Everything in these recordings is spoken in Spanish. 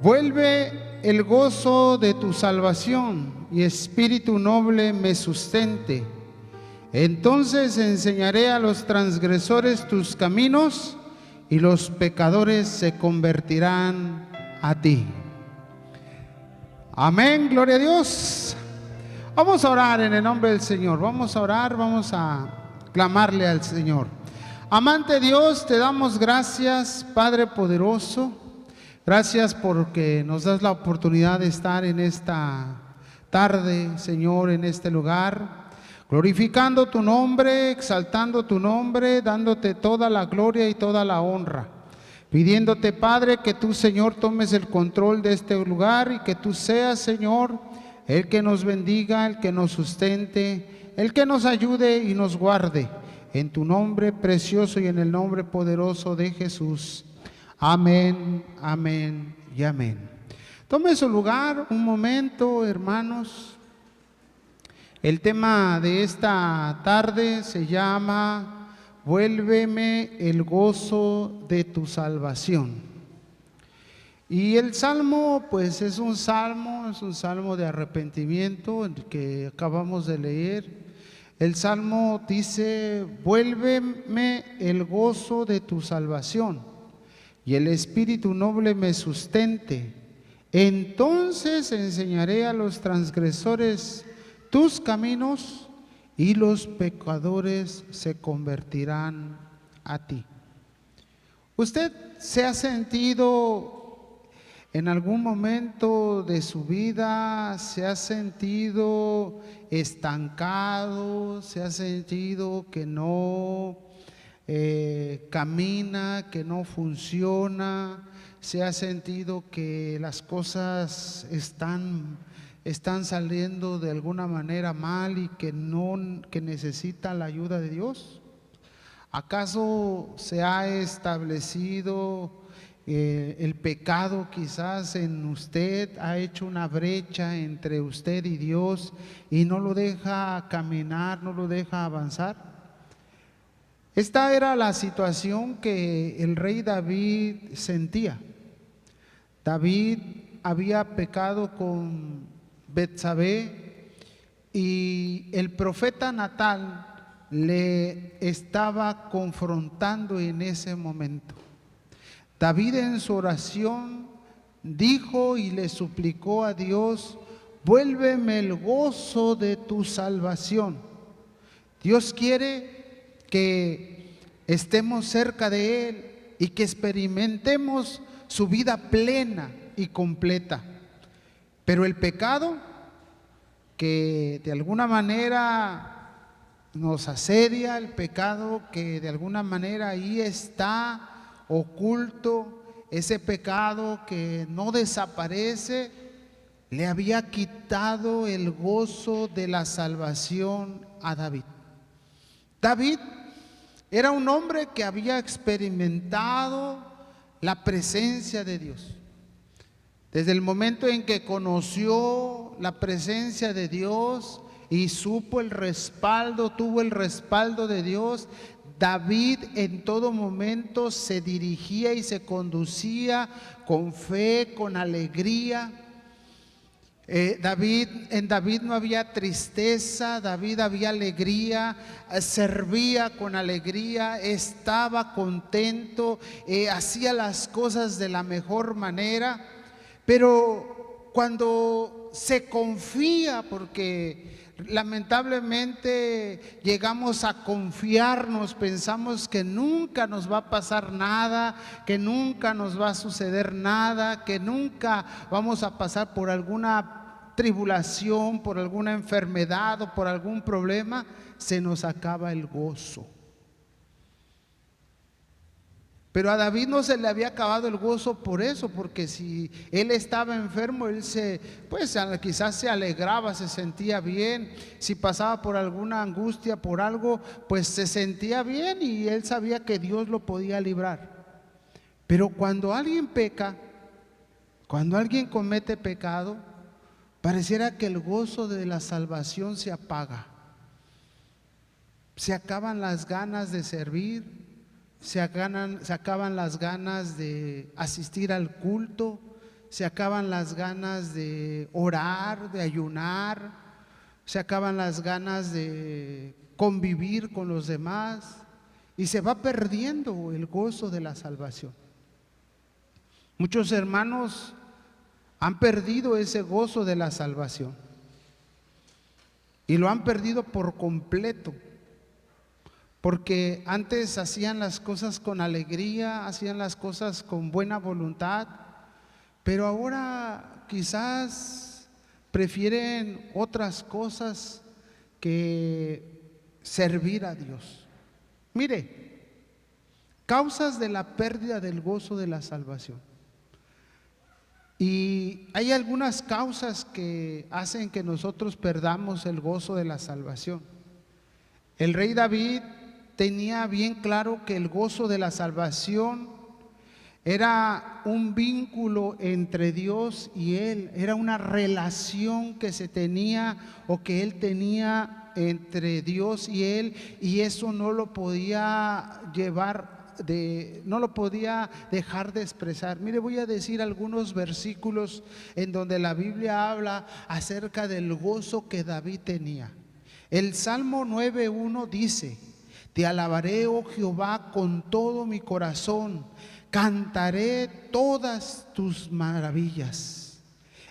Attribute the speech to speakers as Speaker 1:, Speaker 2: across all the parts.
Speaker 1: Vuelve el gozo de tu salvación y espíritu noble me sustente. Entonces enseñaré a los transgresores tus caminos y los pecadores se convertirán a ti. Amén, gloria a Dios. Vamos a orar en el nombre del Señor. Vamos a orar, vamos a clamarle al Señor. Amante Dios, te damos gracias, Padre poderoso. Gracias porque nos das la oportunidad de estar en esta tarde, Señor, en este lugar, glorificando tu nombre, exaltando tu nombre, dándote toda la gloria y toda la honra. Pidiéndote, Padre, que tú, Señor, tomes el control de este lugar y que tú seas, Señor, el que nos bendiga, el que nos sustente, el que nos ayude y nos guarde. En tu nombre precioso y en el nombre poderoso de Jesús. Amén, amén y amén. Tome su lugar un momento, hermanos. El tema de esta tarde se llama Vuélveme el gozo de tu salvación. Y el salmo, pues es un salmo de arrepentimiento, el que acabamos de leer. El salmo dice, vuélveme el gozo de tu salvación y el espíritu noble me sustente. Entonces enseñaré a los transgresores tus caminos y los pecadores se convertirán a ti. ¿Usted se ha sentido en algún momento de su vida, se ha sentido estancado, se ha sentido que no camina, que no funciona, se ha sentido que las cosas están saliendo de alguna manera mal y que necesita la ayuda de Dios? ¿Acaso se ha establecido el pecado quizás en usted, ha hecho una brecha entre usted y Dios y no lo deja caminar, no lo deja avanzar? Esta era la situación que el rey David sentía. David había pecado con Betsabé y el profeta Natán le estaba confrontando en ese momento. David en su oración dijo y le suplicó a Dios, vuélveme el gozo de tu salvación. Dios quiere que estemos cerca de Él y que experimentemos su vida plena y completa. Pero el pecado que de alguna manera nos asedia, el pecado que de alguna manera ahí está oculto, ese pecado que no desaparece, le había quitado el gozo de la salvación a David. David era un hombre que había experimentado la presencia de Dios. Desde el momento en que conoció la presencia de Dios y supo el respaldo, tuvo el respaldo de Dios, David en todo momento se dirigía y se conducía con fe, con alegría. En David no había tristeza, David había alegría, servía con alegría, estaba contento, hacía las cosas de la mejor manera. Pero cuando se confía, porque lamentablemente llegamos a confiarnos, pensamos que nunca nos va a pasar nada, que nunca nos va a suceder nada, que nunca vamos a pasar por alguna tribulación, por alguna enfermedad o por algún problema, se nos acaba el gozo. Pero a David no se le había acabado el gozo por eso, porque si él estaba enfermo, él quizás se alegraba, se sentía bien. Si pasaba por alguna angustia, por algo, pues se sentía bien y él sabía que Dios lo podía librar. Pero cuando alguien peca, cuando alguien comete pecado, pareciera que el gozo de la salvación se apaga. Se acaban las ganas de servir. Se acaban las ganas de asistir al culto, se acaban las ganas de orar, de ayunar, se acaban las ganas de convivir con los demás y se va perdiendo el gozo de la salvación. Muchos hermanos han perdido ese gozo de la salvación y lo han perdido por completo, porque antes hacían las cosas con alegría, hacían las cosas con buena voluntad, pero ahora quizás prefieren otras cosas que servir a Dios. Mire, causas de la pérdida del gozo de la salvación. Y hay algunas causas que hacen que nosotros perdamos el gozo de la salvación. El rey David tenía bien claro que el gozo de la salvación era un vínculo entre Dios y él, era una relación que se tenía o que él tenía entre Dios y él, y eso no lo podía no lo podía dejar de expresar. Mire, voy a decir algunos versículos en donde la Biblia habla acerca del gozo que David tenía. El Salmo 9:1 dice: te alabaré, oh Jehová, con todo mi corazón, cantaré todas tus maravillas.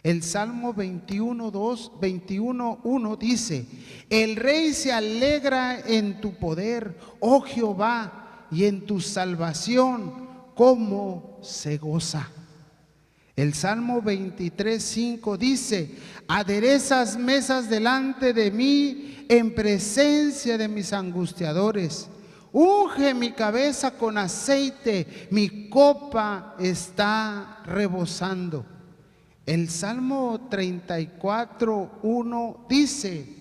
Speaker 1: El Salmo 21:1 dice: el rey se alegra en tu poder, oh Jehová, y en tu salvación, cómo se goza. El Salmo 23:5 dice: aderezas mesas delante de mí en presencia de mis angustiadores. Unge mi cabeza con aceite, mi copa está rebosando. El Salmo 34:1 dice: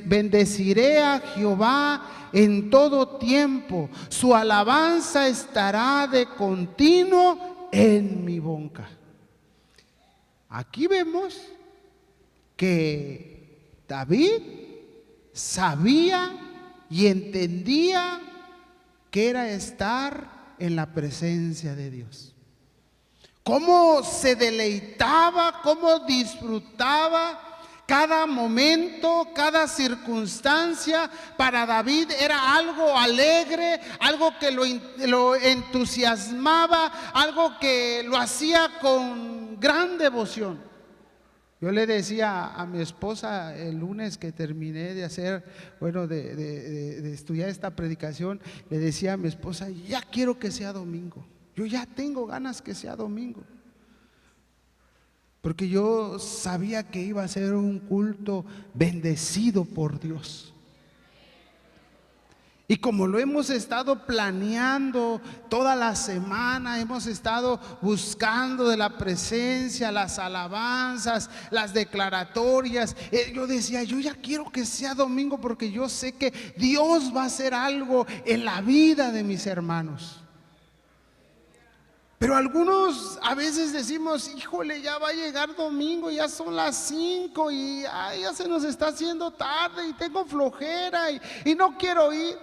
Speaker 1: bendeciré a Jehová en todo tiempo, su alabanza estará de continuo en mi boca. Aquí vemos que David sabía y entendía que era estar en la presencia de Dios. Cómo se deleitaba, cómo disfrutaba cada momento, cada circunstancia. Para David era algo alegre, algo que lo entusiasmaba, algo que lo hacía con gran devoción. Yo le decía a mi esposa el lunes que terminé de hacer, de estudiar esta predicación, le decía a mi esposa: ya quiero que sea domingo, yo ya tengo ganas que sea domingo. Porque yo sabía que iba a ser un culto bendecido por Dios. Y como lo hemos estado planeando toda la semana, hemos estado buscando de la presencia, las alabanzas, las declaratorias, yo decía: yo ya quiero que sea domingo, porque yo sé que Dios va a hacer algo en la vida de mis hermanos. Pero algunos a veces decimos: híjole, ya va a llegar domingo, ya son las 5 y ya se nos está haciendo tarde y tengo flojera y no quiero ir.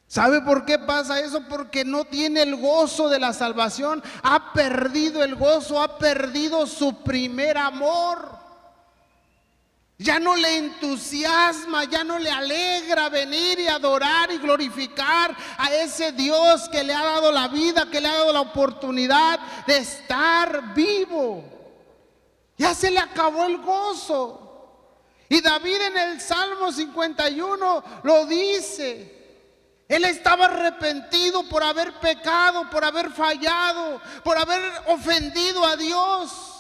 Speaker 1: ¿Sabe por qué pasa eso? Porque no tiene el gozo de la salvación, ha perdido el gozo, ha perdido su primer amor. Ya no le entusiasma, ya no le alegra venir y adorar y glorificar a ese Dios que le ha dado la vida, que le ha dado la oportunidad de estar vivo. Ya se le acabó el gozo. Y David en el Salmo 51 lo dice. Él estaba arrepentido por haber pecado, por haber fallado, por haber ofendido a Dios.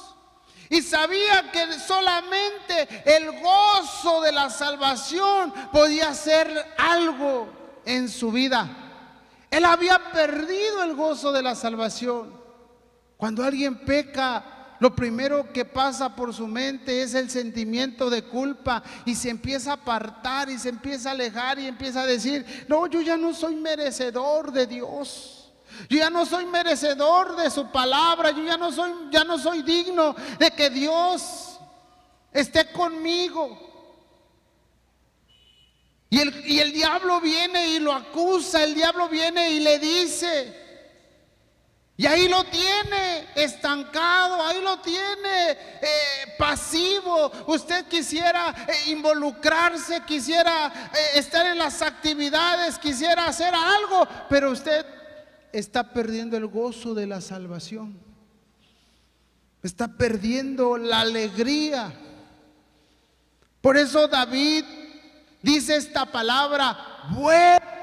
Speaker 1: Y sabía que solamente el gozo de la salvación podía hacer algo en su vida. Él había perdido el gozo de la salvación. Cuando alguien peca, lo primero que pasa por su mente es el sentimiento de culpa, y se empieza a apartar y se empieza a alejar y empieza a decir: no, yo ya no soy merecedor de Dios. Yo ya no soy merecedor de su palabra. Yo ya no soy digno de que Dios esté conmigo. Y el diablo viene y lo acusa. El diablo viene y le dice: Y ahí lo tiene estancado, ahí lo tiene pasivo. Usted quisiera involucrarse, quisiera estar en las actividades, quisiera hacer algo, pero usted está perdiendo el gozo de la salvación. Está perdiendo la alegría. Por eso David dice esta palabra: vuelve.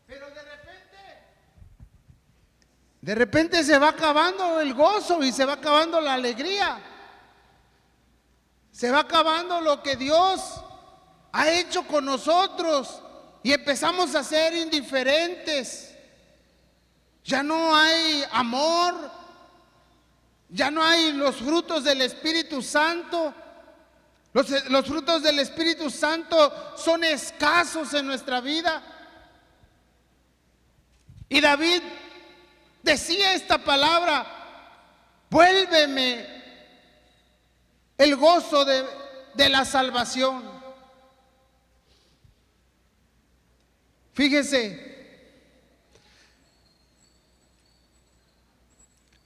Speaker 1: Pero de repente se va acabando el gozo y se va acabando la alegría. Se va acabando lo que Dios ha hecho con nosotros y empezamos a ser indiferentes. Ya no hay amor, ya no hay los frutos del Espíritu Santo. Los frutos del Espíritu Santo son escasos en nuestra vida. Y David decía esta palabra: vuélveme el gozo de la salvación. Fíjese,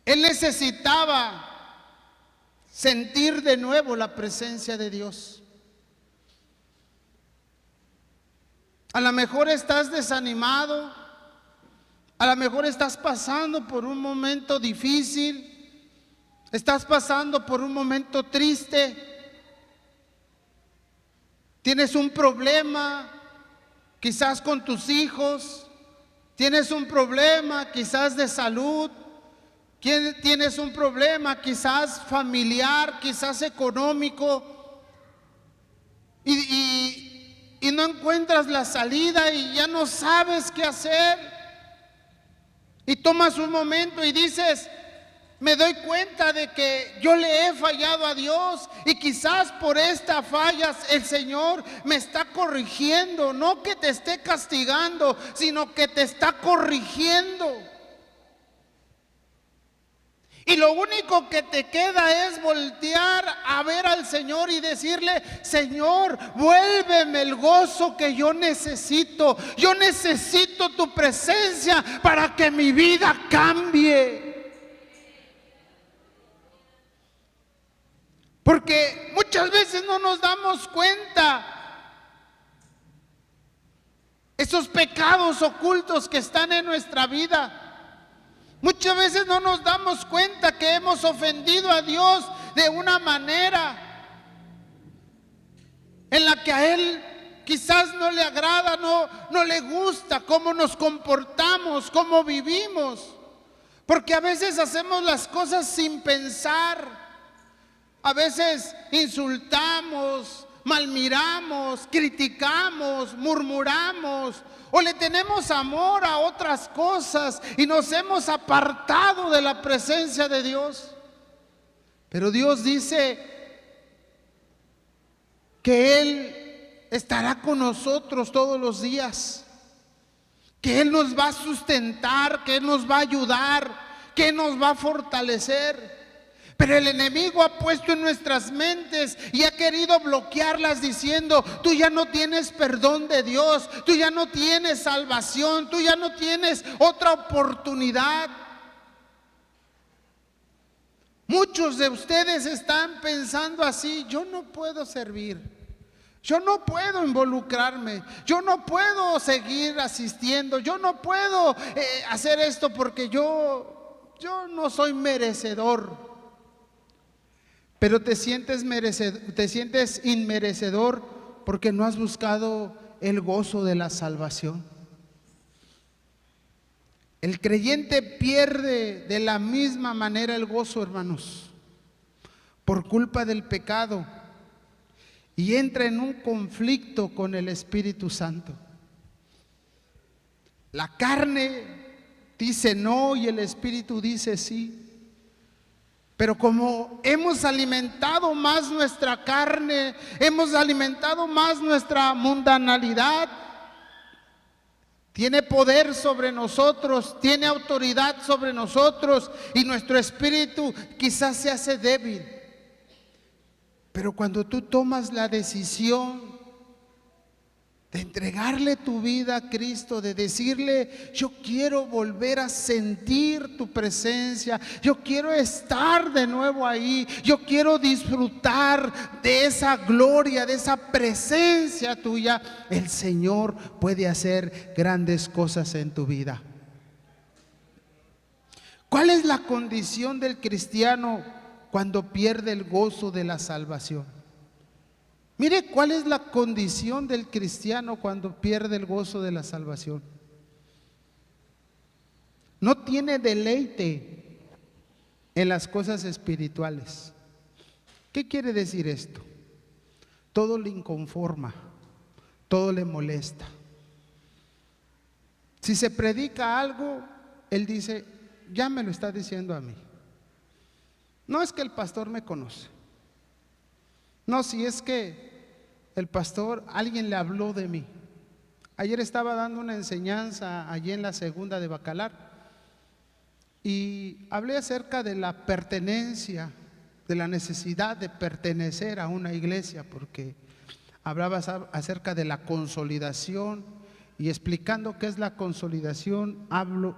Speaker 1: él necesitaba sentir de nuevo la presencia de Dios. A lo mejor estás desanimado, a lo mejor estás pasando por un momento difícil, estás pasando por un momento triste, tienes un problema quizás con tus hijos, tienes un problema quizás de salud, tienes un problema quizás familiar, quizás económico, y no encuentras la salida y ya no sabes qué hacer. Y tomas un momento y dices: me doy cuenta de que yo le he fallado a Dios y quizás por estas fallas el Señor me está corrigiendo. No que te esté castigando, sino que te está corrigiendo. Y lo único que te queda es voltear a ver al Señor y decirle: Señor, vuélveme el gozo que yo necesito. Yo necesito tu presencia para que mi vida cambie. Porque muchas veces no nos damos cuenta esos pecados ocultos que están en nuestra vida. Muchas veces no nos damos cuenta que hemos ofendido a Dios de una manera en la que a Él quizás no le agrada, no le gusta cómo nos comportamos, cómo vivimos. Porque a veces hacemos las cosas sin pensar. A veces insultamos, malmiramos, criticamos, murmuramos, o le tenemos amor a otras cosas y nos hemos apartado de la presencia de Dios. Pero Dios dice que Él estará con nosotros todos los días, que Él nos va a sustentar, que Él nos va a ayudar, que Él nos va a fortalecer. Pero el enemigo ha puesto en nuestras mentes y ha querido bloquearlas diciendo: tú ya no tienes perdón de Dios, tú ya no tienes salvación, tú ya no tienes otra oportunidad. Muchos de ustedes están pensando así: yo no puedo servir, Yo no puedo involucrarme, yo no puedo seguir asistiendo, yo no puedo hacer esto porque yo no soy merecedor. Pero te sientes inmerecedor porque no has buscado el gozo de la salvación. El creyente pierde de la misma manera el gozo, hermanos, por culpa del pecado, y entra en un conflicto con el Espíritu Santo. La carne dice no y el Espíritu dice sí. Pero como hemos alimentado más nuestra carne, hemos alimentado más nuestra mundanalidad, tiene poder sobre nosotros, tiene autoridad sobre nosotros, y nuestro espíritu quizás se hace débil. Pero cuando tú tomas la decisión de entregarle tu vida a Cristo, de decirle: yo quiero volver a sentir tu presencia, yo quiero estar de nuevo ahí, yo quiero disfrutar de esa gloria, de esa presencia tuya, el Señor puede hacer grandes cosas en tu vida. ¿Cuál es la condición del cristiano cuando pierde el gozo de la salvación? Mire cuál es la condición del cristiano cuando pierde el gozo de la salvación. No tiene deleite en las cosas espirituales. ¿Qué quiere decir esto? Todo le inconforma, todo le molesta. Si se predica algo, él dice: ya me lo está diciendo a mí. No es que el pastor me conoce. No, si es que el pastor, alguien le habló de mí. Ayer estaba dando una enseñanza allí en la segunda de Bacalar y hablé acerca de la pertenencia, de la necesidad de pertenecer a una iglesia, porque hablaba acerca de la consolidación, y explicando qué es la consolidación,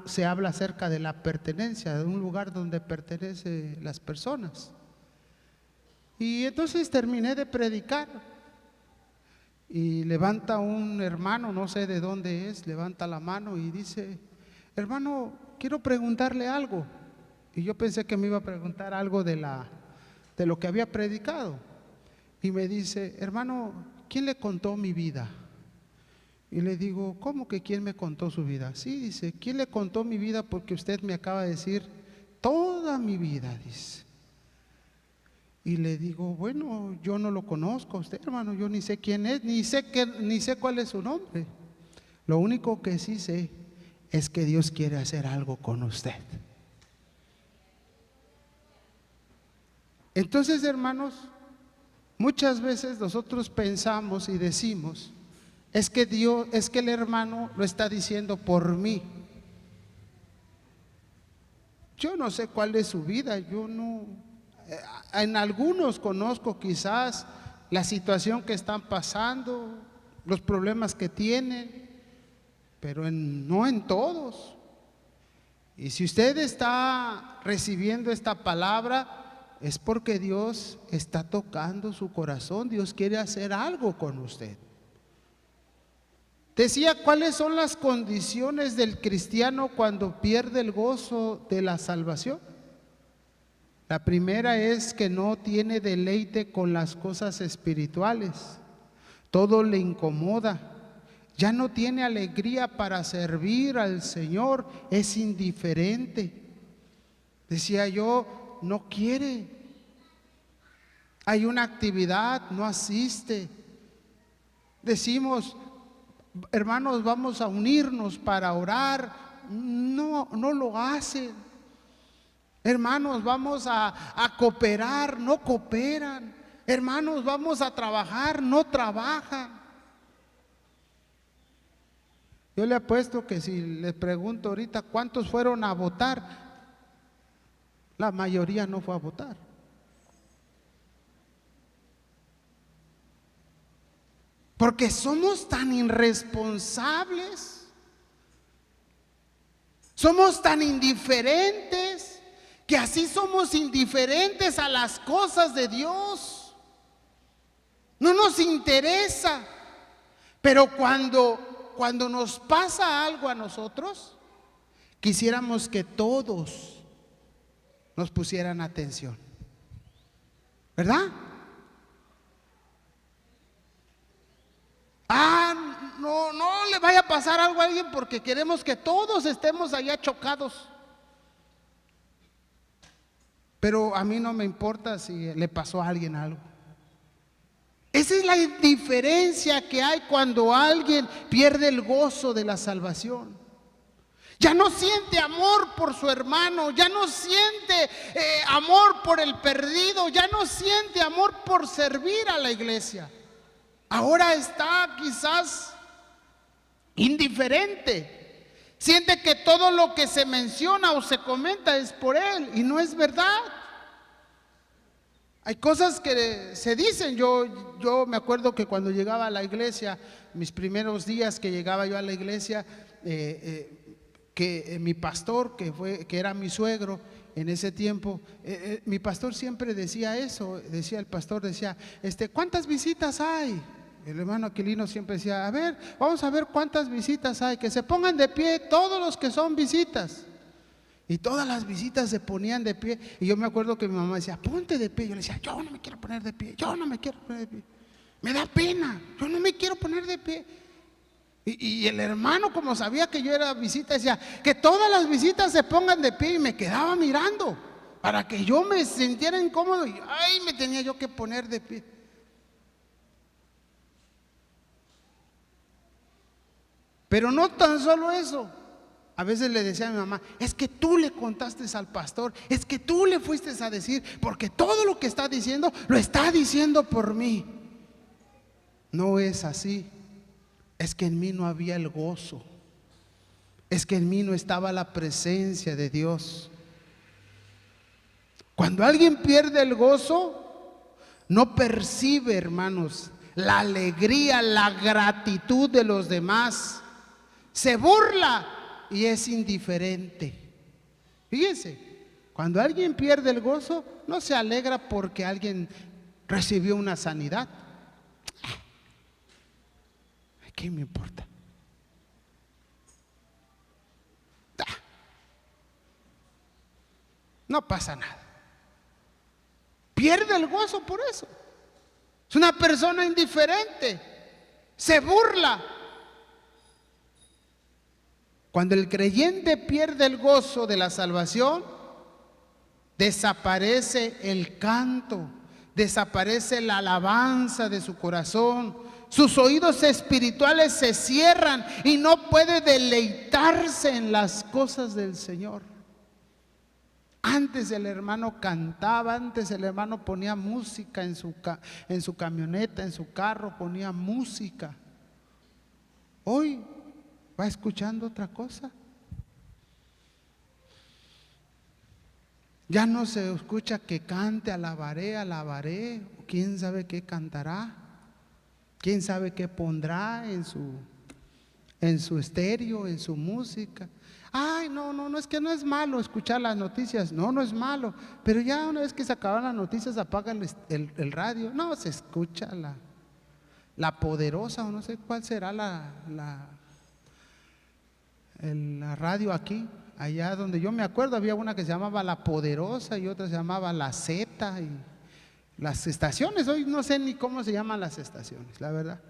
Speaker 1: se habla acerca de la pertenencia, de un lugar donde pertenecen las personas. Y entonces terminé de predicar y levanta un hermano, no sé de dónde es, levanta la mano y dice: hermano, quiero preguntarle algo. Y yo pensé que me iba a preguntar algo de lo que había predicado. Y me dice: hermano, ¿quién le contó mi vida? Y le digo: ¿cómo que quién me contó su vida? Sí, dice: ¿quién le contó mi vida? Porque usted me acaba de decir toda mi vida, dice. Y le digo: bueno, yo no lo conozco a usted, hermano, yo ni sé quién es, ni sé cuál es su nombre. Lo único que sí sé es que Dios quiere hacer algo con usted. Entonces, hermanos, muchas veces nosotros pensamos y decimos: es que el hermano lo está diciendo por mí. Yo no sé cuál es su vida, en algunos conozco quizás la situación que están pasando, los problemas que tienen, pero no en todos. Y si usted está recibiendo esta palabra, es porque Dios está tocando su corazón, Dios quiere hacer algo con usted. Decía: ¿cuáles son las condiciones del cristiano cuando pierde el gozo de la salvación? La primera es que no tiene deleite con las cosas espirituales, todo le incomoda, ya no tiene alegría para servir al Señor, es indiferente. Decía yo: no quiere, hay una actividad, no asiste. Decimos: hermanos, vamos a unirnos para orar, no lo hacen. Hermanos, vamos a cooperar, no cooperan. Hermanos, vamos a trabajar, no trabajan. Yo le apuesto que si le pregunto ahorita cuántos fueron a votar, la mayoría no fue a votar. Porque somos tan irresponsables, somos tan indiferentes, que así somos indiferentes a las cosas de Dios. no nos interesa. Pero cuando nos pasa algo a nosotros, quisiéramos que todos nos pusieran atención, ¿verdad? No le vaya a pasar algo a alguien porque queremos que todos estemos allá chocados. Pero a mí no me importa si le pasó a alguien algo. Esa es la diferencia que hay cuando alguien pierde el gozo de la salvación. Ya no siente amor por su hermano, ya no siente amor por el perdido, ya no siente amor por servir a la iglesia. Ahora está quizás indiferente. Siente que todo lo que se menciona o se comenta es por él y no es verdad. Hay cosas que se dicen. Yo me acuerdo que cuando llegaba a la iglesia, mis primeros días que llegaba yo a la iglesia, que mi pastor, que era mi suegro en ese tiempo, mi pastor siempre decía eso. Decía el pastor, decía, ¿cuántas visitas hay? El hermano Aquilino siempre decía, a ver, vamos a ver cuántas visitas hay, que se pongan de pie todos los que son visitas. Y todas las visitas se ponían de pie. Y yo me acuerdo que mi mamá decía, ponte de pie. Yo le decía, yo no me quiero poner de pie, yo no me quiero poner de pie. Me da pena, yo no me quiero poner de pie. Y el hermano, como sabía que yo era visita, decía, que todas las visitas se pongan de pie. Y me quedaba mirando para que yo me sintiera incómodo. Y ay, me tenía yo que poner de pie. Pero no tan solo eso. A veces le decía a mi mamá, es que tú le contaste al pastor, es que tú le fuiste a decir, porque todo lo que está diciendo, lo está diciendo por mí. No es así. Es que en mí no había el gozo. Es que en mí no estaba la presencia de Dios. Cuando alguien pierde el gozo, no percibe, hermanos, la alegría, la gratitud de los demás. Se burla y es indiferente. Fíjense, cuando alguien pierde el gozo, no se alegra porque alguien recibió una sanidad. ¿Qué me importa? No pasa nada. Pierde el gozo por eso. Es una persona indiferente. Se burla. Cuando el creyente pierde el gozo de la salvación, desaparece el canto, desaparece la alabanza de su corazón. Sus oídos espirituales se cierran y no puede deleitarse en las cosas del Señor. Antes el hermano cantaba, antes el hermano ponía música en su camioneta, en su carro, ponía música. Hoy va escuchando otra cosa. Ya no se escucha que cante, alabaré, o quién sabe qué cantará, quién sabe qué pondrá en su estéreo, en su música. Ay, no, es que no es malo escuchar las noticias, no es malo, pero ya una vez que se acaban las noticias apaga el radio. No, se escucha la poderosa, o no sé cuál será la radio aquí. Allá donde yo me acuerdo había una que se llamaba La Poderosa y otra se llamaba La Z. Y las estaciones, hoy no sé ni cómo se llaman las estaciones, la verdad.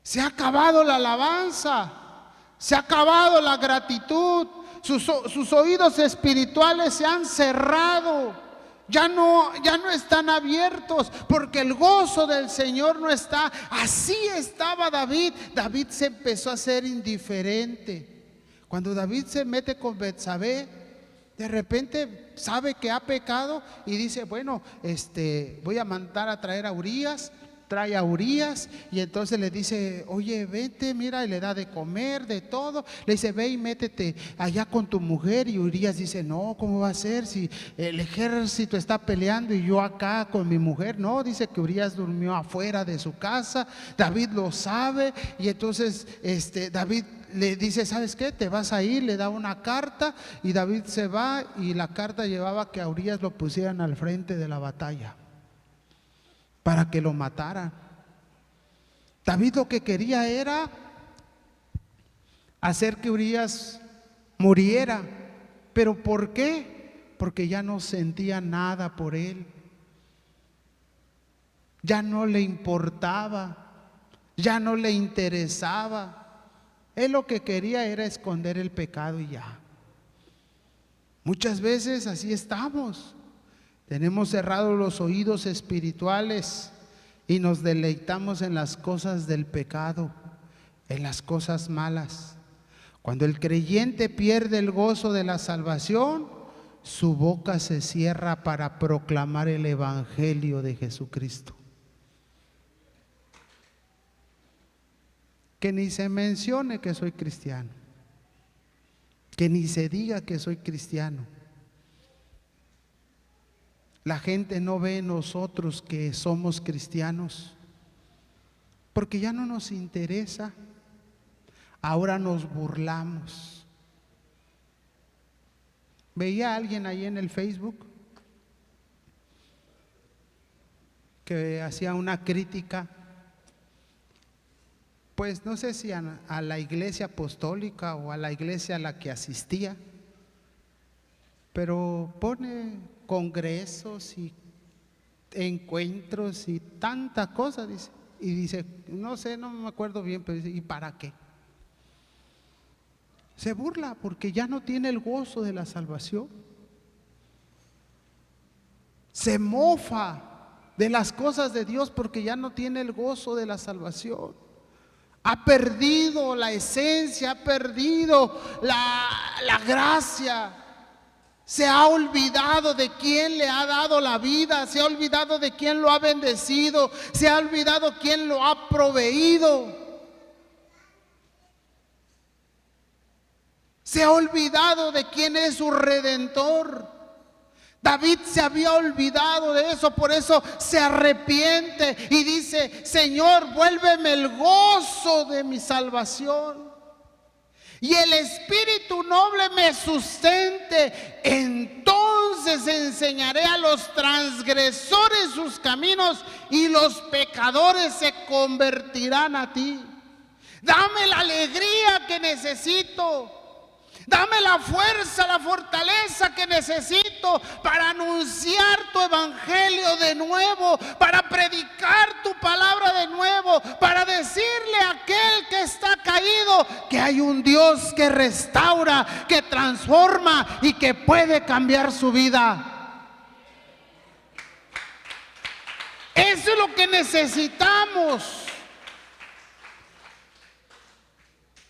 Speaker 1: Se ha acabado la alabanza, se ha acabado la gratitud, sus oídos espirituales se han cerrado. Ya no están abiertos porque el gozo del Señor no está. Así estaba David. David se empezó a ser indiferente. Cuando David se mete con Betsabé, de repente sabe que ha pecado y dice, bueno, voy a mandar a traer a Urías trae a Urías y entonces le dice, oye, vete, mira, y le da de comer, de todo. Le dice, ve y métete allá con tu mujer. Y Urías dice, no, ¿cómo va a ser si el ejército está peleando y yo acá con mi mujer? No, dice que Urías durmió afuera de su casa, David lo sabe. Y entonces David le dice, ¿sabes qué? Te vas a ir, le da una carta y David se va, y la carta llevaba que a Urías lo pusieran al frente de la batalla para que lo mataran. David lo que quería era hacer que Urías muriera. ¿Pero por qué? Porque ya no sentía nada por él, ya no le importaba, ya no le interesaba. Él lo que quería era esconder el pecado y ya. Muchas veces así estamos. Tenemos cerrados los oídos espirituales y nos deleitamos en las cosas del pecado, en las cosas malas. Cuando el creyente pierde el gozo de la salvación, su boca se cierra para proclamar el evangelio de Jesucristo. Que ni se mencione que soy cristiano, que ni se diga que soy cristiano. La gente no ve en nosotros que somos cristianos, porque ya no nos interesa. Ahora nos burlamos. Veía a alguien ahí en el Facebook que hacía una crítica, pues no sé si a la iglesia apostólica o a la iglesia a la que asistía, pero pone congresos y encuentros y tanta cosa, dice. Y dice, no sé, no me acuerdo bien, pero dice, ¿y para qué? Se burla porque ya no tiene el gozo de la salvación. Se mofa de las cosas de Dios porque ya no tiene el gozo de la salvación. Ha perdido la esencia, ha perdido la gracia. Se ha olvidado de quién le ha dado la vida, se ha olvidado de quién lo ha bendecido, se ha olvidado quién lo ha proveído. Se ha olvidado de quién es su redentor. David se había olvidado de eso, por eso se arrepiente y dice, Señor, vuélveme el gozo de mi salvación y el espíritu noble me sustente. Entonces enseñaré a los transgresores sus caminos y los pecadores se convertirán a ti. Dame la alegría que necesito. Dame la fuerza, la fortaleza que necesito para anunciar tu evangelio de nuevo, para predicar tu palabra de nuevo, para decirle a aquel que está caído que hay un Dios que restaura, que transforma y que puede cambiar su vida. Eso es lo que necesitamos.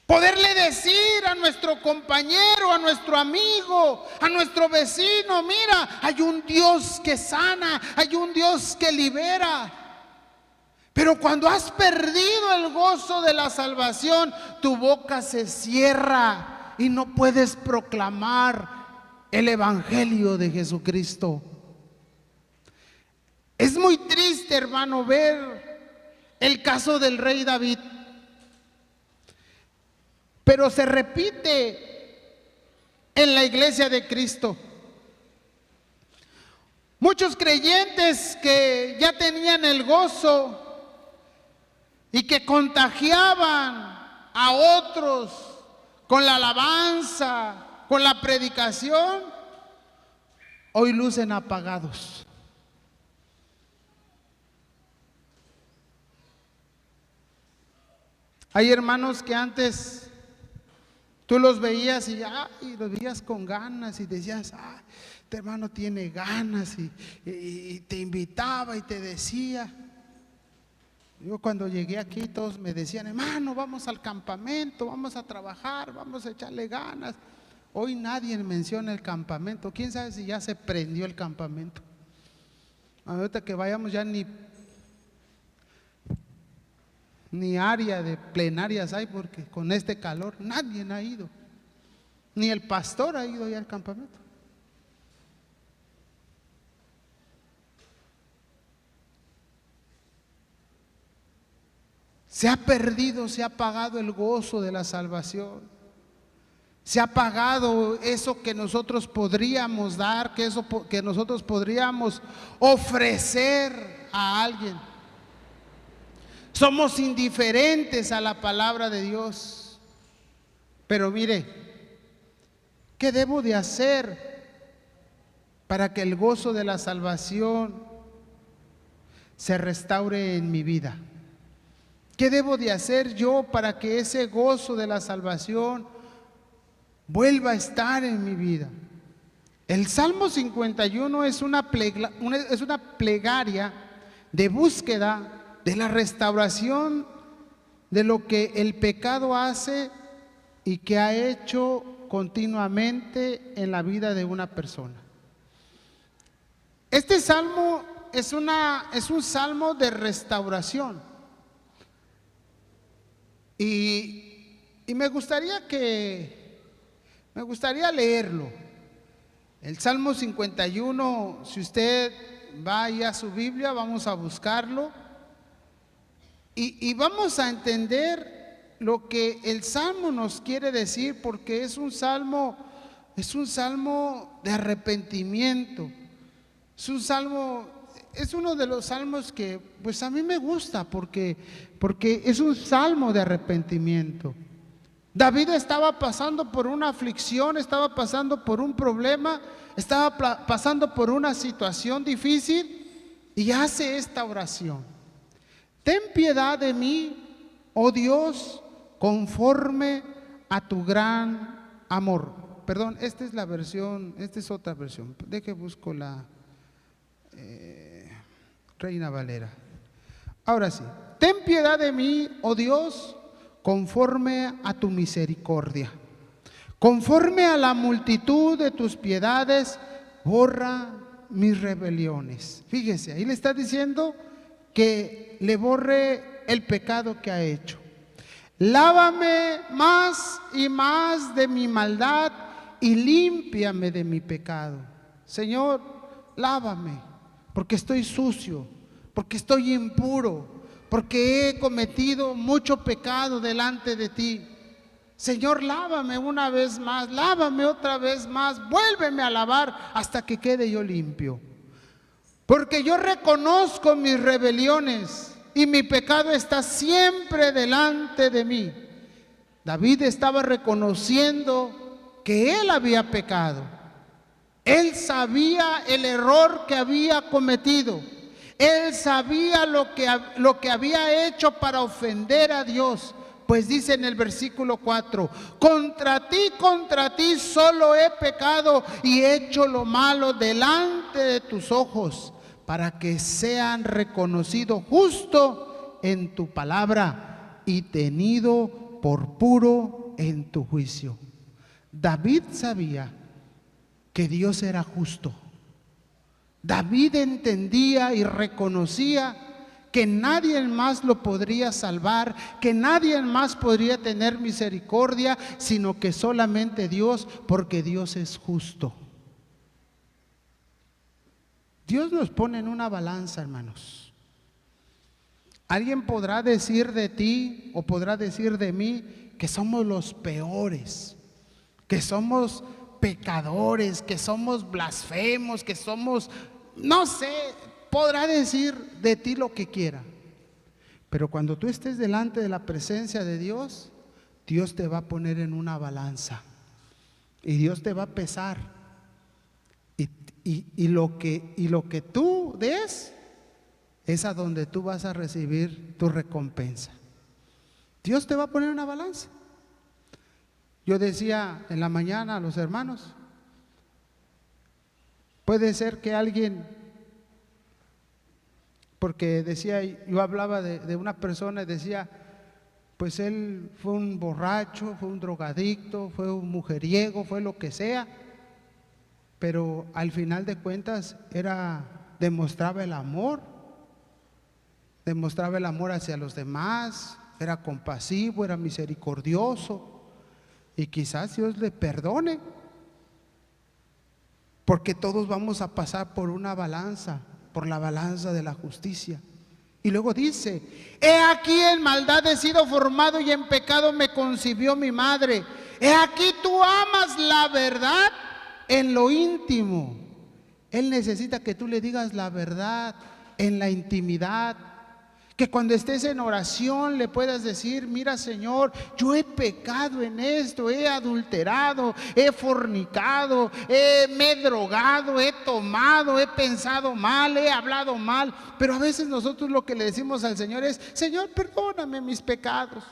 Speaker 1: Poderle decir a nuestro compañero, a nuestro amigo, a nuestro vecino, mira, hay un Dios que sana, hay un Dios que libera. Pero cuando has perdido el gozo de la salvación, tu boca se cierra y no puedes proclamar el evangelio de Jesucristo. Es muy triste, hermano, ver el caso del rey David. Pero se repite en la iglesia de Cristo. Muchos creyentes que ya tenían el gozo y que contagiaban a otros con la alabanza, con la predicación, hoy lucen apagados. Hay hermanos que antes tú los veías y los veías con ganas y decías, este hermano tiene ganas y te invitaba y te decía. Yo cuando llegué aquí todos me decían, hermano, vamos al campamento, vamos a trabajar, vamos a echarle ganas. Hoy nadie menciona el campamento. ¿Quién sabe si ya se prendió el campamento? Ahorita que vayamos ya Ni área de plenarias hay porque con este calor nadie ha ido. Ni el pastor ha ido ya al campamento. Se ha perdido, se ha apagado el gozo de la salvación. Se ha apagado eso que nosotros podríamos dar, que nosotros podríamos ofrecer a alguien. Somos indiferentes a la palabra de Dios. Pero mire, ¿qué debo de hacer para que el gozo de la salvación se restaure en mi vida? ¿Qué debo de hacer yo para que ese gozo de la salvación vuelva a estar en mi vida? El Salmo 51 es una plegaria de búsqueda de la restauración de lo que el pecado hace y que ha hecho continuamente en la vida de una persona. Este salmo es un salmo de restauración. Y me gustaría leerlo. El Salmo 51, si usted va ahí a su Biblia, vamos a buscarlo y vamos a entender lo que el Salmo nos quiere decir, porque es un salmo de arrepentimiento. Es uno de los salmos que pues a mí me gusta porque es un salmo de arrepentimiento. David estaba pasando por una aflicción, estaba pasando por un problema, estaba pasando por una situación difícil y hace esta oración: ten piedad de mí, oh Dios, conforme a tu gran amor. Perdón, esta es otra versión. Deje busco la Reina Valera. Ahora sí: ten piedad de mí, oh Dios, conforme a tu misericordia. Conforme a la multitud de tus piedades, borra mis rebeliones. Fíjese, ahí le está diciendo que le borre el pecado que ha hecho. Lávame más y más de mi maldad y límpiame de mi pecado. Señor, lávame, porque estoy sucio, porque estoy impuro, porque he cometido mucho pecado delante de ti. Señor, lávame una vez más, lávame otra vez más, vuélveme a lavar hasta que quede yo limpio. Porque yo reconozco mis rebeliones y mi pecado está siempre delante de mí. David estaba reconociendo que él había pecado. Él sabía el error que había cometido. Él sabía lo que había hecho para ofender a Dios. Pues dice en el versículo 4: contra ti solo he pecado y he hecho lo malo delante de tus ojos, para que sean reconocido justo en tu palabra y tenido por puro en tu juicio. David sabía que Dios era justo. David entendía y reconocía que nadie más lo podría salvar, que nadie más podría tener misericordia, sino que solamente Dios, porque Dios es justo. Dios nos pone en una balanza, hermanos. Alguien podrá decir de ti o podrá decir de mí que somos los peores, que somos pecadores, que somos blasfemos, que somos, no sé, podrá decir de ti lo que quiera. Pero cuando tú estés delante de la presencia de Dios, Dios te va a poner en una balanza y Dios te va a pesar. Y lo que tú des es a donde tú vas a recibir tu recompensa. Dios te va a poner una balanza. Yo decía en la mañana a los hermanos, puede ser que alguien, porque decía, yo hablaba de una persona y decía, pues él fue un borracho, fue un drogadicto, fue un mujeriego, fue lo que sea, pero al final de cuentas demostraba el amor hacia los demás, era compasivo, era misericordioso, y quizás Dios le perdone, porque todos vamos a pasar por una balanza, por la balanza de la justicia. Y luego dice: he aquí en maldad he sido formado y en pecado me concibió mi madre. He aquí tú amas la verdad en lo íntimo. Él necesita que tú le digas la verdad en la intimidad. Que cuando estés en oración le puedas decir: mira, Señor, yo he pecado en esto, he adulterado, he fornicado, me he drogado, he tomado, he pensado mal, he hablado mal. Pero a veces nosotros lo que le decimos al Señor es: Señor, perdóname mis pecados.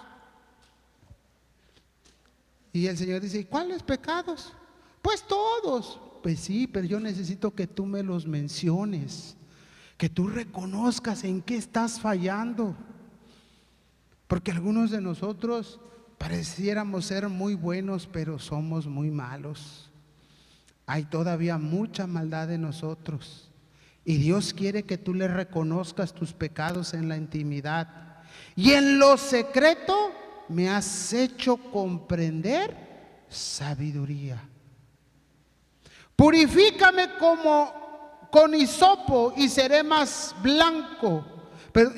Speaker 1: Y el Señor dice: ¿y cuáles pecados? Pues todos. Pues sí, pero yo necesito que tú me los menciones, que tú reconozcas en qué estás fallando. Porque algunos de nosotros pareciéramos ser muy buenos, pero somos muy malos. Hay todavía mucha maldad en nosotros. Y Dios quiere que tú le reconozcas tus pecados en la intimidad. Y en lo secreto me has hecho comprender sabiduría. Purifícame como con hisopo y seré más blanco,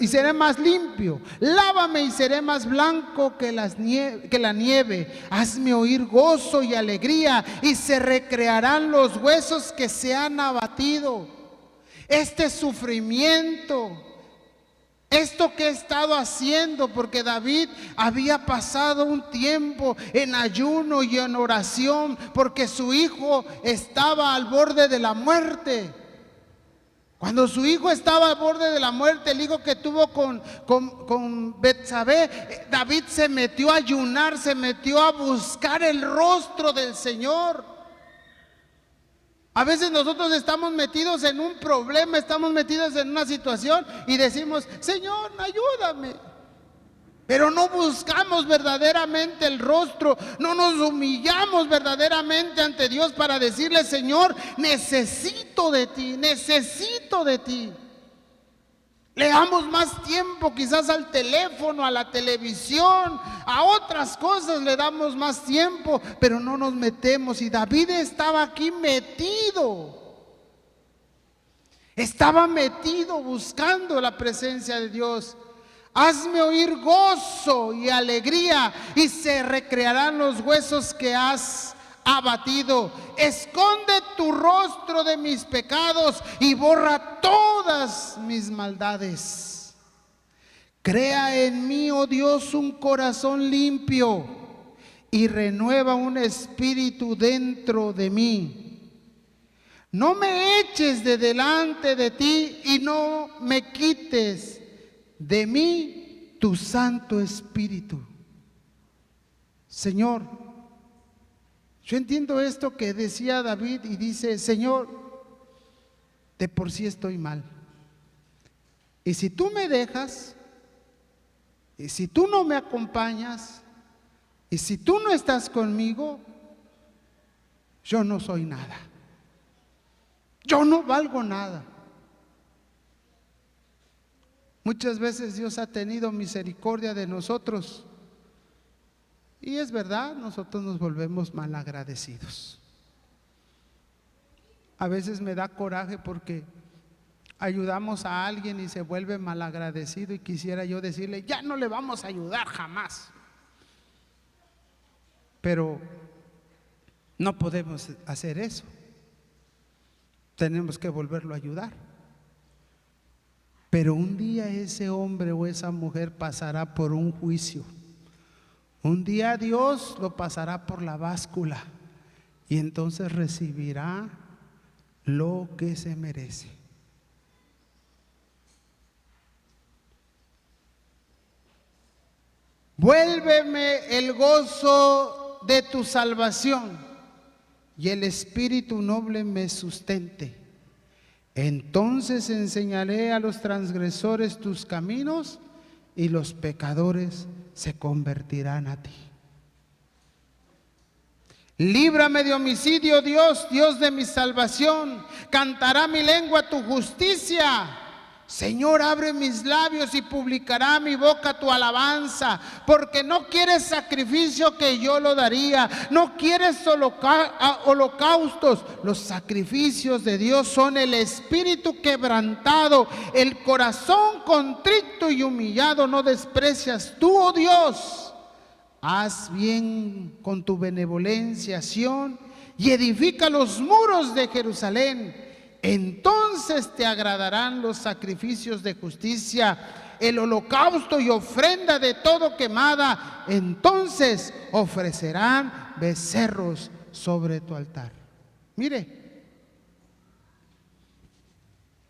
Speaker 1: y seré más limpio. Lávame y seré más blanco que la nieve. Hazme oír gozo y alegría, y se recrearán los huesos que se han abatido. Este sufrimiento, esto que he estado haciendo, porque David había pasado un tiempo en ayuno y en oración, porque su hijo estaba al borde de la muerte. Cuando su hijo estaba al borde de la muerte, el hijo que tuvo con Betsabé, David se metió a ayunar, se metió a buscar el rostro del Señor. A veces nosotros estamos metidos en un problema, estamos metidos en una situación y decimos: Señor, ayúdame. Pero no buscamos verdaderamente el rostro, no nos humillamos verdaderamente ante Dios para decirle: Señor, necesito de ti, necesito de ti. Le damos más tiempo quizás al teléfono, a la televisión, a otras cosas le damos más tiempo, pero no nos metemos. Y David estaba aquí metido. Estaba metido buscando la presencia de Dios. Hazme oír gozo y alegría, y se recrearán los huesos que has abatido. Esconde tu rostro de mis pecados y borra todas mis maldades. Crea en mí, oh Dios, un corazón limpio, y renueva un espíritu dentro de mí. No me eches de delante de ti y no me quites de mí tu Santo Espíritu. Señor, yo entiendo esto que decía David y dice: Señor, de por sí estoy mal. Y si tú me dejas, y si tú no me acompañas, y si tú no estás conmigo, yo no soy nada. Yo no valgo nada. Muchas veces Dios ha tenido misericordia de nosotros. Y es verdad, nosotros nos volvemos malagradecidos. A veces me da coraje porque ayudamos a alguien y se vuelve malagradecido, y quisiera yo decirle: ya no le vamos a ayudar jamás. Pero no podemos hacer eso. Tenemos que volverlo a ayudar. Pero un día ese hombre o esa mujer pasará por un juicio. Un día Dios lo pasará por la báscula, y entonces recibirá lo que se merece. Vuélveme el gozo de tu salvación, y el espíritu noble me sustente. Entonces enseñaré a los transgresores tus caminos, y los pecadores se convertirán a ti. Líbrame de homicidio, Dios, Dios de mi salvación. Cantará mi lengua tu justicia. Señor, abre mis labios y publicará mi boca tu alabanza, porque no quieres sacrificio que yo lo daría, no quieres holocaustos. Los sacrificios de Dios son el espíritu quebrantado, el corazón contrito y humillado no desprecias tú, oh Dios. Haz bien con tu benevolencia, Sión, y edifica los muros de Jerusalén. Entonces te agradarán los sacrificios de justicia, el holocausto y ofrenda de todo quemada. Entonces ofrecerán becerros sobre tu altar. Mire,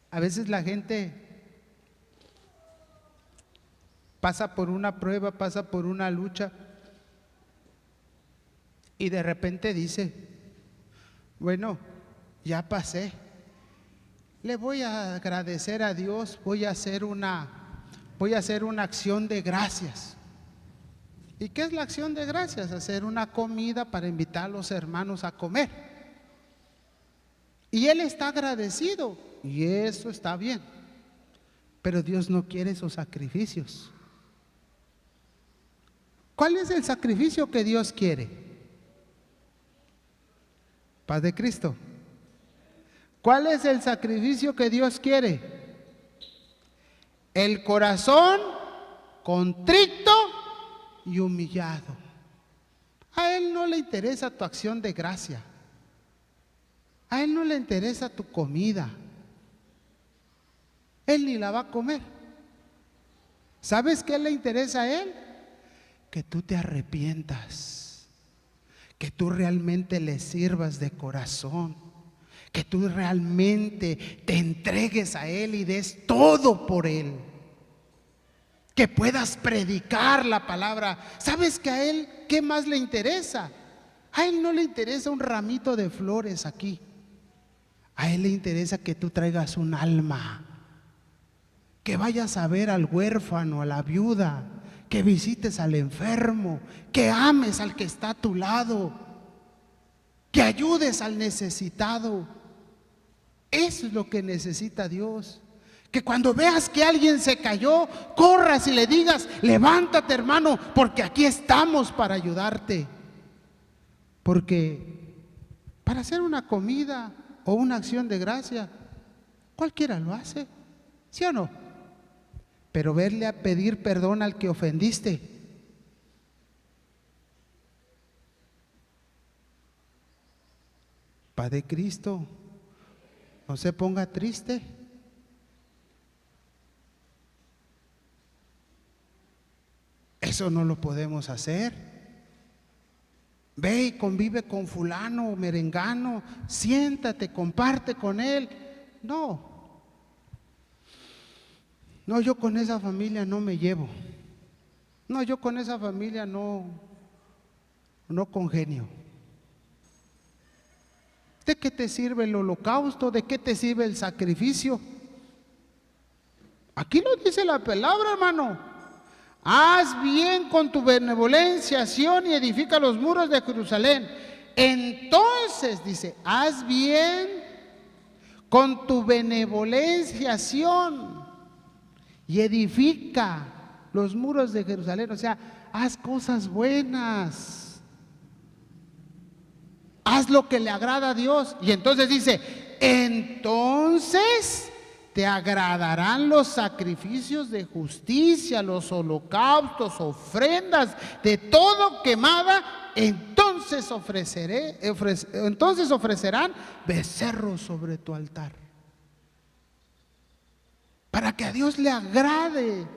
Speaker 1: a veces la gente pasa por una prueba, pasa por una lucha y de repente dice: bueno, ya pasé. Le voy a agradecer a Dios, voy a hacer una acción de gracias. ¿Y qué es la acción de gracias? Hacer una comida para invitar a los hermanos a comer. Y él está agradecido, y eso está bien. Pero Dios no quiere esos sacrificios. ¿Cuál es el sacrificio que Dios quiere? Paz de Cristo. ¿Cuál es el sacrificio que Dios quiere? El corazón contrito y humillado. A Él no le interesa tu acción de gracia. A Él no le interesa tu comida. Él ni la va a comer. ¿Sabes qué le interesa a Él? Que tú te arrepientas, que tú realmente le sirvas de corazón, que tú realmente te entregues a Él y des todo por Él, que puedas predicar la palabra. ¿Sabes que a Él qué más le interesa? A Él no le interesa un ramito de flores aquí. A Él le interesa que tú traigas un alma, que vayas a ver al huérfano, a la viuda, que visites al enfermo, que ames al que está a tu lado, que ayudes al necesitado. Eso es lo que necesita Dios. Que cuando veas que alguien se cayó, corras y le digas: levántate, hermano, porque aquí estamos para ayudarte. Porque para hacer una comida o una acción de gracia, cualquiera lo hace, ¿sí o no? Pero verle a pedir perdón al que ofendiste, Padre Cristo, no se ponga triste. Eso no lo podemos hacer. Ve y convive con fulano o merengano, siéntate, comparte con él. No, yo con esa familia no me llevo. No, yo con esa familia no congenio. ¿De qué te sirve el holocausto? ¿De qué te sirve el sacrificio? Aquí lo dice la palabra, hermano. Haz bien con tu benevolencia, Sión, y edifica los muros de Jerusalén. Entonces, dice, haz bien con tu benevolencia, Sión, y edifica los muros de Jerusalén. O sea, haz cosas buenas. Haz lo que le agrada a Dios. Y entonces dice, entonces te agradarán los sacrificios de justicia, los holocaustos, ofrendas de todo quemada. Entonces ofrecerán becerros sobre tu altar. Para que a Dios le agrade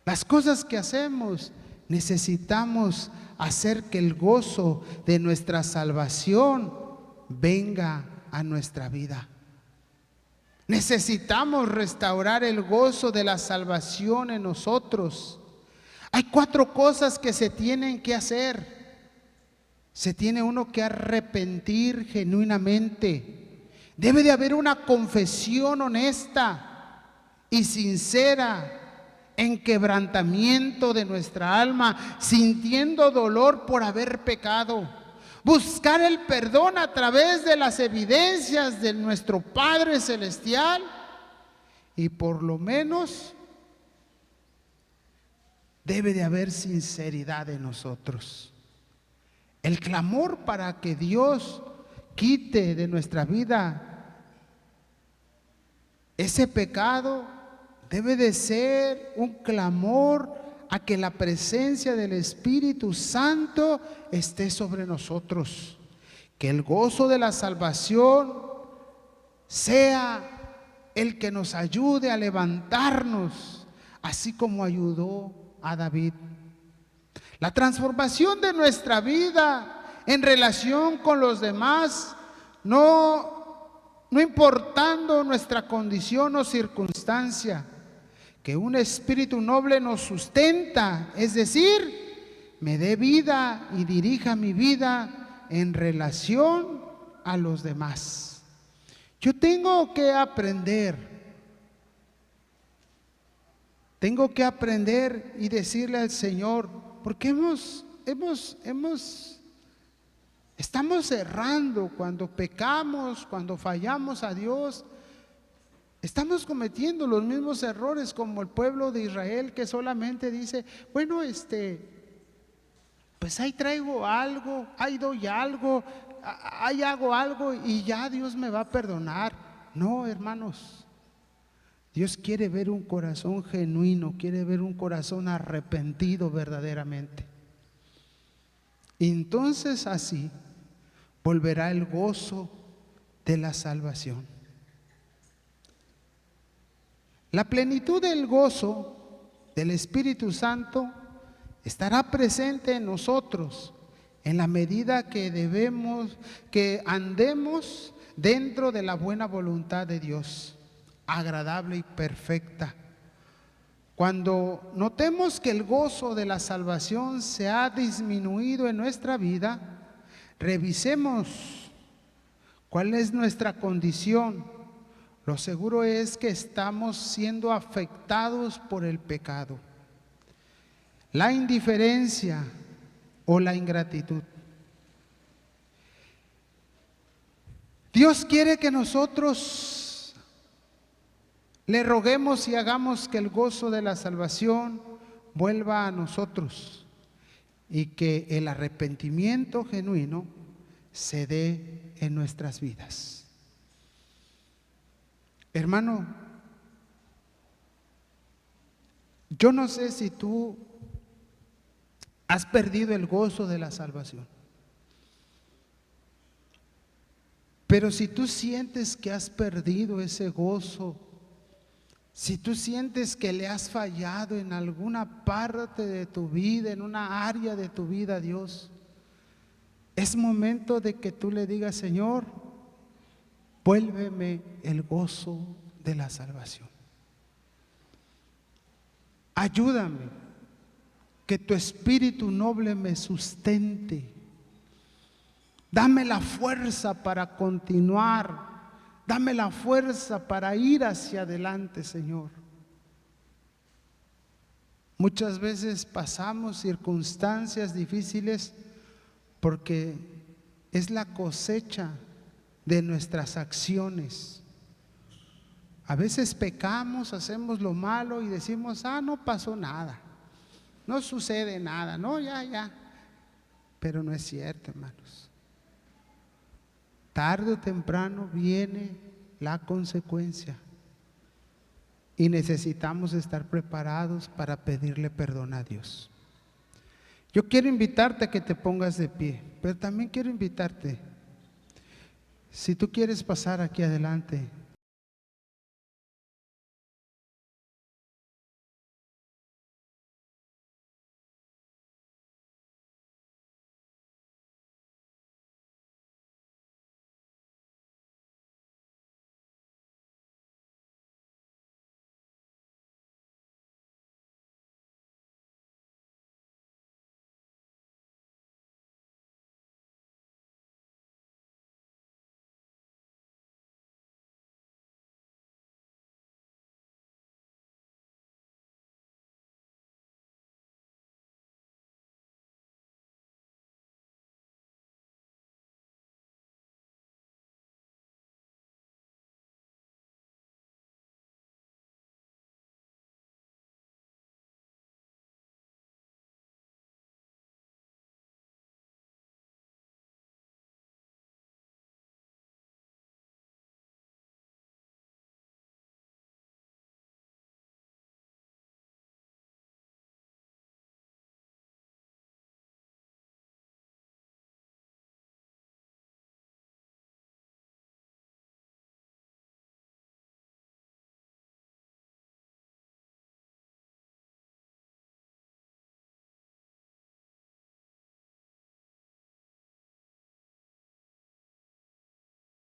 Speaker 1: las cosas que hacemos, necesitamos hacer que el gozo de nuestra salvación venga a nuestra vida. Necesitamos restaurar el gozo de la salvación en nosotros. Hay 4 cosas que se tienen que hacer. Se tiene uno que arrepentir genuinamente. Debe de haber una confesión honesta y sincera, en quebrantamiento de nuestra alma, sintiendo dolor por haber pecado. Buscar el perdón a través de las evidencias de nuestro Padre Celestial y por lo menos debe de haber sinceridad en nosotros. El clamor para que Dios quite de nuestra vida ese pecado debe de ser un clamor a que la presencia del Espíritu Santo esté sobre nosotros. Que el gozo de la salvación sea el que nos ayude a levantarnos, así como ayudó a David. La transformación de nuestra vida en relación con los demás, no importando nuestra condición o circunstancia, que un espíritu noble nos sustenta, es decir, me dé vida y dirija mi vida en relación a los demás. Yo tengo que aprender y decirle al Señor, porque estamos errando cuando pecamos, cuando fallamos a Dios. Estamos cometiendo los mismos errores como el pueblo de Israel, que solamente dice, bueno, pues ahí traigo algo, ahí doy algo, ahí hago algo y ya Dios me va a perdonar. No, hermanos, Dios quiere ver un corazón genuino, quiere ver un corazón arrepentido verdaderamente. Y entonces así volverá el gozo de la salvación. La plenitud del gozo del Espíritu Santo estará presente en nosotros en la medida que andemos dentro de la buena voluntad de Dios, agradable y perfecta. Cuando notemos que el gozo de la salvación se ha disminuido en nuestra vida, revisemos cuál es nuestra condición. Lo seguro es que estamos siendo afectados por el pecado, la indiferencia o la ingratitud. Dios quiere que nosotros le roguemos y hagamos que el gozo de la salvación vuelva a nosotros y que el arrepentimiento genuino se dé en nuestras vidas. Hermano, yo no sé si tú has perdido el gozo de la salvación, pero si tú sientes que has perdido ese gozo, si tú sientes que le has fallado en alguna parte de tu vida, en una área de tu vida a Dios, es momento de que tú le digas, Señor, vuélveme el gozo de la salvación. Ayúdame, que tu espíritu noble me sustente. Dame la fuerza para continuar. Dame la fuerza para ir hacia adelante, Señor. Muchas veces pasamos circunstancias difíciles porque es la cosecha de nuestras acciones. A veces pecamos, hacemos lo malo y decimos, no pasó nada, no sucede nada, no, ya. Pero no es cierto, hermanos. Tarde o temprano viene la consecuencia y necesitamos estar preparados para pedirle perdón a Dios. Yo quiero invitarte a que te pongas de pie, pero también quiero invitarte, si tú quieres pasar aquí adelante,